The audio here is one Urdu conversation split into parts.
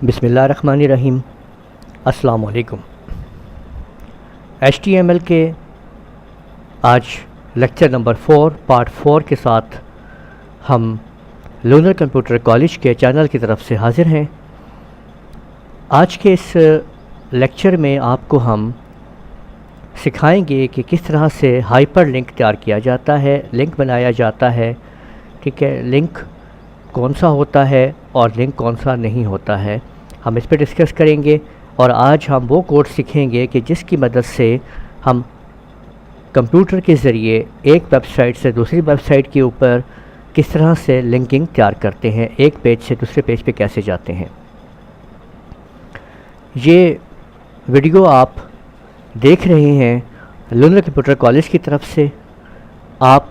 بسم اللہ الرحمن الرحیم۔ السلام علیکم۔ HTML کے آج لیکچر نمبر 4 پارٹ 4 کے ساتھ ہم لونر کمپیوٹر کالج کے چینل کی طرف سے حاضر ہیں۔ آج کے اس لیکچر میں آپ کو ہم سکھائیں گے کہ کس طرح سے ہائپر لنک تیار کیا جاتا ہے، لنک بنایا جاتا ہے، ٹھیک ہے، لنک کون سا ہوتا ہے اور لنک کون سا نہیں ہوتا ہے، ہم اس پہ ڈسکس کریں گے۔ اور آج ہم وہ کوڈ سیکھیں گے کہ جس کی مدد سے ہم کمپیوٹر کے ذریعے ایک ویب سائٹ سے دوسری ویب سائٹ کے اوپر کس طرح سے لنکنگ تیار کرتے ہیں، ایک پیج سے دوسرے پیج پہ کیسے جاتے ہیں۔ یہ ویڈیو آپ دیکھ رہے ہیں لونر کمپیوٹر کالج کی طرف سے۔ آپ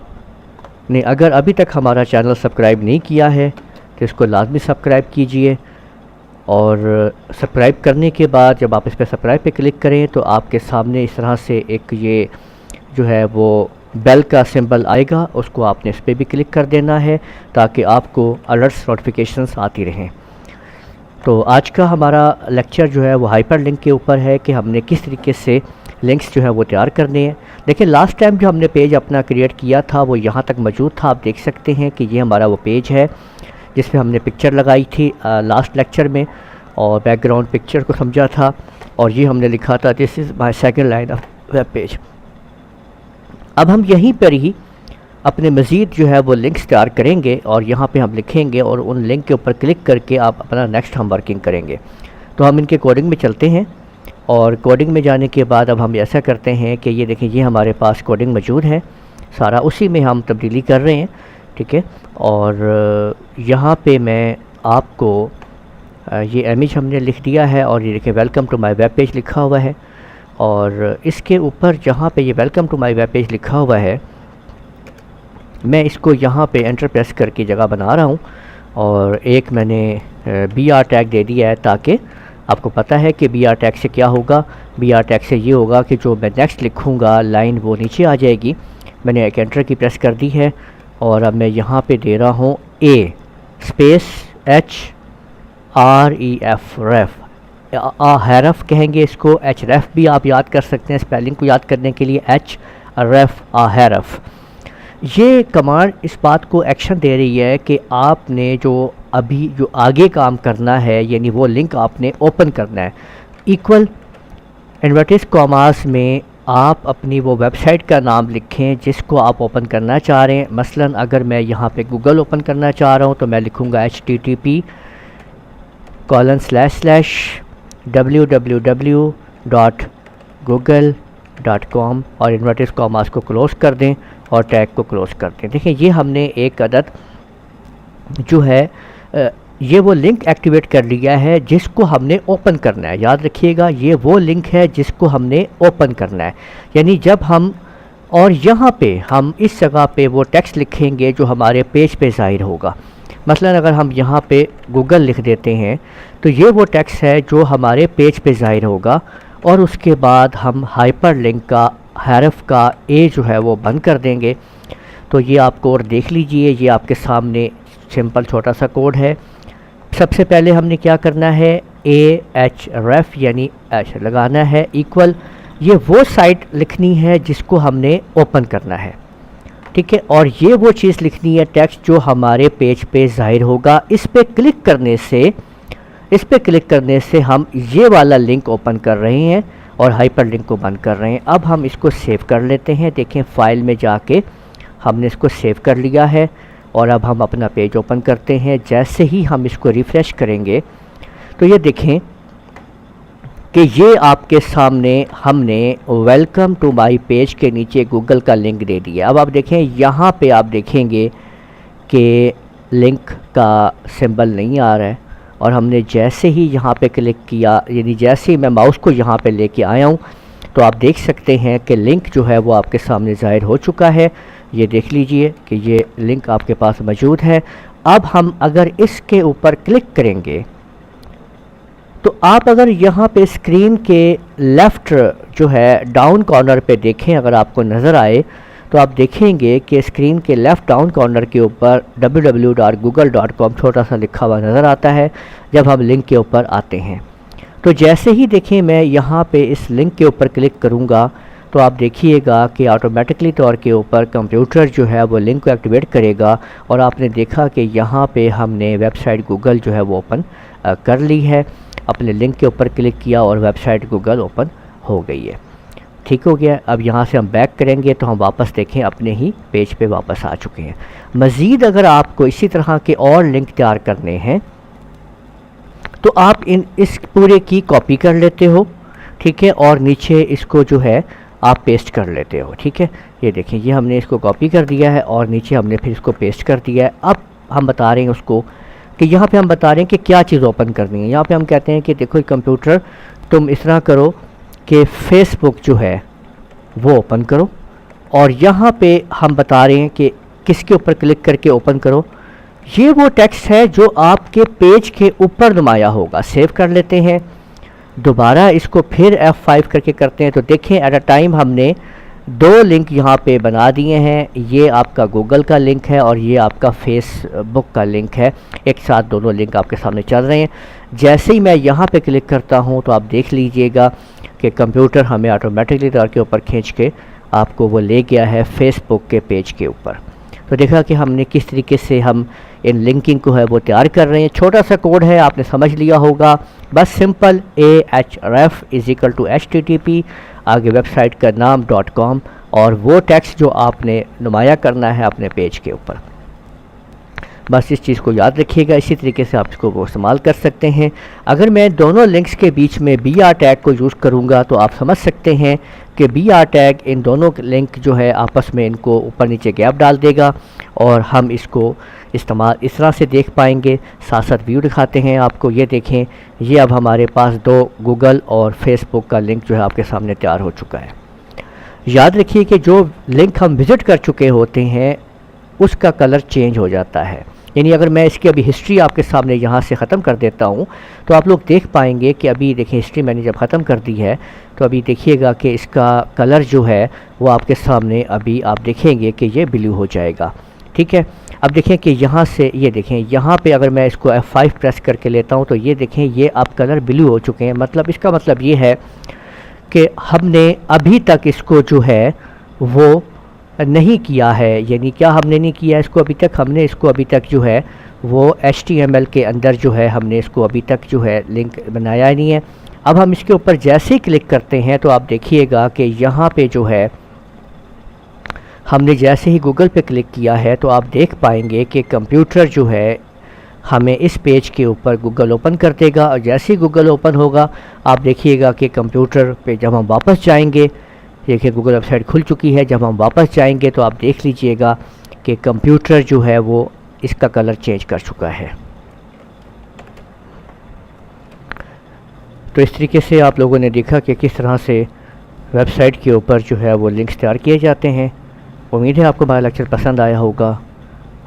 نے اگر ابھی تک ہمارا چینل سبسکرائب نہیں کیا ہے تو اس کو لازمی سبسکرائب کیجئے، اور سبسکرائب کرنے کے بعد جب آپ اس پہ سبسکرائب پہ کلک کریں تو آپ کے سامنے اس طرح سے ایک یہ جو ہے وہ بیل کا سمبل آئے گا، اس کو آپ نے اس پہ بھی کلک کر دینا ہے تاکہ آپ کو الرٹس نوٹیفیکیشنز آتی رہیں۔ تو آج کا ہمارا لیکچر جو ہے وہ ہائپر لنک کے اوپر ہے کہ ہم نے کس طریقے سے لنکس جو ہے وہ تیار کرنے ہیں۔ دیکھیں لاسٹ ٹائم جو ہم نے پیج اپنا کریٹ کیا تھا وہ یہاں تک موجود تھا، آپ دیکھ سکتے ہیں کہ یہ ہمارا وہ پیج ہے جس پہ ہم نے پکچر لگائی تھی لاسٹ لیکچر میں، اور بیک گراؤنڈ پکچر کو سمجھا تھا، اور یہ ہم نے لکھا تھا this is my second line of web page. اب ہم یہیں پر ہی اپنے مزید جو ہے وہ لنکس تیار کریں گے اور یہاں پہ ہم لکھیں گے اور ان لنک کے اوپر کلک کر کے آپ اپنا نیکسٹ ہم ورکنگ کریں گے۔ تو ہم ان کے کوڈنگ میں چلتے ہیں، اور کوڈنگ میں جانے کے بعد اب ہم ایسا کرتے ہیں کہ یہ دیکھیں یہ ہمارے پاس کوڈنگ موجود ہے، سارا اسی میں ہم تبدیلی کر رہے ہیں، ٹھیک ہے۔ اور یہاں پہ میں آپ کو یہ امیج ہم نے لکھ دیا ہے، اور یہ دیکھیں welcome to my web page لکھا ہوا ہے، اور اس کے اوپر جہاں پہ یہ welcome to my web page لکھا ہوا ہے میں اس کو یہاں پہ انٹر پریس کر کے جگہ بنا رہا ہوں، اور ایک میں نے BR ٹیگ دے دیا ہے تاکہ آپ کو پتہ ہے کہ BR ٹیگ سے کیا ہوگا۔ BR ٹیگ سے یہ ہوگا کہ جو میں نیکسٹ لکھوں گا لائن وہ نیچے آ جائے گی۔ میں نے ایک انٹر کی پریس کر دی ہے، اور اب میں یہاں پہ دے رہا ہوں A اسپیس HREF ریف، حرف کہیں گے اس کو، href بھی آپ یاد کر سکتے ہیں اسپیلنگ کو یاد کرنے کے لیے، href حرف۔ یہ کمانڈ اس بات کو ایکشن دے رہی ہے کہ آپ نے جو آگے کام کرنا ہے، یعنی وہ لنک آپ نے اوپن کرنا ہے۔ ایکول انورٹس کاماز میں آپ اپنی وہ ویب سائٹ کا نام لکھیں جس کو آپ اوپن کرنا چاہ رہے ہیں۔ مثلاً اگر میں یہاں پہ گوگل اوپن کرنا چاہ رہا ہوں تو میں لکھوں گا http://www.google.com اور انورٹس کاماز کو کلوز کر دیں اور ٹیگ کو کلوز کر دیں۔ دیکھیں یہ ہم نے ایک عدد جو ہے یہ وہ لنک ایکٹیویٹ کر لیا ہے جس کو ہم نے اوپن کرنا ہے۔ یاد رکھیے گا یہ وہ لنک ہے جس کو ہم نے اوپن کرنا ہے، یعنی جب ہم، اور یہاں پہ ہم اس جگہ پہ وہ ٹیکسٹ لکھیں گے جو ہمارے پیج پہ ظاہر ہوگا۔ مثلاً اگر ہم یہاں پہ گوگل لکھ دیتے ہیں تو یہ وہ ٹیکسٹ ہے جو ہمارے پیج پہ ظاہر ہوگا، اور اس کے بعد ہم ہائپر لنک کا حرف کا A جو ہے وہ بند کر دیں گے۔ تو یہ آپ کوڈ دیکھ لیجئے، یہ آپ کے سامنے سمپل چھوٹا سا کوڈ ہے۔ سب سے پہلے ہم نے کیا کرنا ہے، href یعنی ایچ لگانا ہے، ایکول یہ وہ سائٹ لکھنی ہے جس کو ہم نے اوپن کرنا ہے، ٹھیک ہے، اور یہ وہ چیز لکھنی ہے ٹیکسٹ جو ہمارے پیج پہ ظاہر ہوگا۔ اس پہ کلک کرنے سے ہم یہ والا لنک اوپن کر رہے ہیں اور ہائپر لنک کو بند کر رہے ہیں۔ اب ہم اس کو سیو کر لیتے ہیں، دیکھیں فائل میں جا کے ہم نے اس کو سیو کر لیا ہے، اور اب ہم اپنا پیج اوپن کرتے ہیں۔ جیسے ہی ہم اس کو ریفریش کریں گے تو یہ دیکھیں کہ یہ آپ کے سامنے ہم نے ویلکم ٹو مائی پیج کے نیچے گوگل کا لنک دے دیا۔ اب آپ دیکھیں یہاں پہ آپ دیکھیں گے کہ لنک کا سمبل نہیں آ رہا ہے، اور ہم نے جیسے ہی یہاں پہ کلک کیا، یعنی جیسے ہی میں ماؤس کو یہاں پہ لے کے آیا ہوں تو آپ دیکھ سکتے ہیں کہ لنک جو ہے وہ آپ کے سامنے ظاہر ہو چکا ہے۔ یہ دیکھ لیجئے کہ یہ لنک آپ کے پاس موجود ہے۔ اب ہم اگر اس کے اوپر کلک کریں گے تو آپ اگر یہاں پہ اسکرین کے لیفٹ جو ہے ڈاؤن کارنر پہ دیکھیں، اگر آپ کو نظر آئے تو آپ دیکھیں گے کہ اسکرین کے لیفٹ ڈاؤن کارنر کے اوپر www.google.com چھوٹا سا لکھا ہوا نظر آتا ہے جب ہم لنک کے اوپر آتے ہیں۔ تو جیسے ہی دیکھیں میں یہاں پہ اس لنک کے اوپر کلک کروں گا تو آپ دیکھیے گا کہ آٹومیٹکلی طور کے اوپر کمپیوٹر جو ہے وہ لنک کو ایکٹیویٹ کرے گا، اور آپ نے دیکھا کہ یہاں پہ ہم نے ویب سائٹ گوگل جو ہے وہ اوپن کر لی ہے۔ اپنے لنک کے اوپر کلک کیا اور ویب سائٹ گوگل اوپن ہو گئی ہے۔ ٹھیک ہو گیا۔ اب یہاں سے ہم بیک کریں گے تو ہم واپس دیکھیں اپنے ہی پیج پہ واپس آ چکے ہیں۔ مزید اگر آپ کو اسی طرح کے اور لنک تیار کرنے ہیں تو آپ اس پورے کی کاپی کر لیتے ہو، ٹھیک ہے، اور نیچے اس کو جو ہے آپ پیسٹ کر لیتے ہو، ٹھیک ہے۔ یہ دیکھیں یہ ہم نے اس کو کاپی کر دیا ہے اور نیچے ہم نے پھر اس کو پیسٹ کر دیا ہے۔ اب ہم بتا رہے ہیں اس کو کہ یہاں پہ ہم بتا رہے ہیں کہ کیا چیز اوپن کرنی ہے۔ یہاں پہ ہم کہتے ہیں کہ دیکھو کمپیوٹر تم اس طرح کرو کہ فیس بک جو ہے وہ اوپن کرو، اور یہاں پہ ہم بتا رہے ہیں کہ کس کے اوپر کلک کر کے اوپن کرو۔ یہ وہ ٹیکسٹ ہے جو آپ کے پیج کے اوپر نمایاں ہوگا۔ سیو کر لیتے ہیں، دوبارہ اس کو پھر F5 کر کے کرتے ہیں تو دیکھیں ایٹ اے ٹائم ہم نے 2 لنک یہاں پہ بنا دیے ہیں۔ یہ آپ کا گوگل کا لنک ہے اور یہ آپ کا فیس بک کا لنک ہے، ایک ساتھ دونوں لنک آپ کے سامنے چل رہے ہیں۔ جیسے ہی میں یہاں پہ کلک کرتا ہوں تو آپ دیکھ لیجئے گا کہ کمپیوٹر ہمیں آٹومیٹکلی طور کے اوپر کھینچ کے آپ کو وہ لے گیا ہے فیس بک کے پیج کے اوپر۔ تو دیکھا کہ ہم نے کس طریقے سے ہم ان لنکنگ کو ہے وہ تیار کر رہے ہیں۔ چھوٹا سا کوڈ ہے، آپ نے سمجھ لیا ہوگا، بس سمپل ahref = http آگے ویب سائٹ کا نام .com اور وہ ٹیکسٹ جو آپ نے نمایاں کرنا ہے اپنے پیج کے اوپر۔ بس اس چیز کو یاد رکھیے گا، اسی طریقے سے آپ اس کو وہ استعمال کر سکتے ہیں۔ اگر میں دونوں لنکس کے بیچ میں BR ٹیگ کو یوز کروں گا تو آپ سمجھ سکتے ہیں کہ BR ٹیگ ان دونوں لنک جو ہے آپس میں ان کو اوپر نیچے گیپ ڈال دے گا اور ہم اس کو استعمال اس طرح سے دیکھ پائیں گے۔ ساتھ ساتھ ویو دکھاتے ہیں آپ کو، یہ دیکھیں یہ اب ہمارے پاس 2 گوگل اور فیس بک کا لنک جو ہے آپ کے سامنے تیار ہو چکا ہے۔ یاد رکھیے کہ جو لنک ہم وزٹ کر چکے ہوتے ہیں اس کا کلر چینج ہو جاتا ہے، یعنی اگر میں اس کی ابھی ہسٹری آپ کے سامنے یہاں سے ختم کر دیتا ہوں تو آپ لوگ دیکھ پائیں گے کہ ابھی دیکھیں ہسٹری میں نے جب ختم کر دی ہے تو ابھی دیکھیے گا کہ اس کا کلر جو ہے وہ آپ کے سامنے ابھی آپ دیکھیں گے کہ یہ بلیو ہو جائے گا، ٹھیک ہے۔ اب دیکھیں کہ یہاں سے یہ دیکھیں یہاں پہ اگر میں اس کو F5 پریس کر کے لیتا ہوں تو یہ دیکھیں یہ اب کلر بلیو ہو چکے ہیں۔ مطلب اس کا مطلب یہ ہے کہ ہم نے ابھی تک اس کو جو ہے وہ نہیں کیا ہے، یعنی کیا ہم نے نہیں کیا اس کو ابھی تک، ہم نے اس کو ابھی تک جو ہے وہ HTML کے اندر جو ہے ہم نے اس کو ابھی تک جو ہے لنک بنایا ہی نہیں ہے۔ اب ہم اس کے اوپر جیسے ہی کلک کرتے ہیں تو آپ دیکھیے گا کہ یہاں پہ جو ہے ہم نے جیسے ہی گوگل پہ کلک کیا ہے تو آپ دیکھ پائیں گے کہ کمپیوٹر جو ہے ہمیں اس پیج کے اوپر گوگل اوپن کر دے گا، اور جیسے ہی گوگل اوپن ہوگا آپ دیکھیے گا کہ کمپیوٹر پہ جب ہم واپس جائیں گے، دیکھیں گوگل ویب سائٹ کھل چکی ہے، جب ہم واپس جائیں گے تو آپ دیکھ لیجئے گا کہ کمپیوٹر جو ہے وہ اس کا کلر چینج کر چکا ہے۔ تو اس طریقے سے آپ لوگوں نے دیکھا کہ کس طرح سے ویب سائٹ کے اوپر جو ہے وہ لنکس تیار کیے جاتے ہیں۔ امید ہے آپ کو ہمارا لیکچر پسند آیا ہوگا۔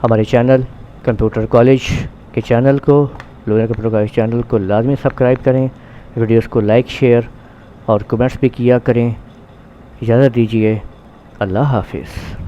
ہمارے چینل کمپیوٹر کالج کے چینل کو، لونر کمپیوٹر کالج چینل کو لازمی سبسکرائب کریں، ویڈیوز کو لائک شیئر اور کمنٹس بھی کیا کریں۔ اجازت دیجیے، اللہ حافظ۔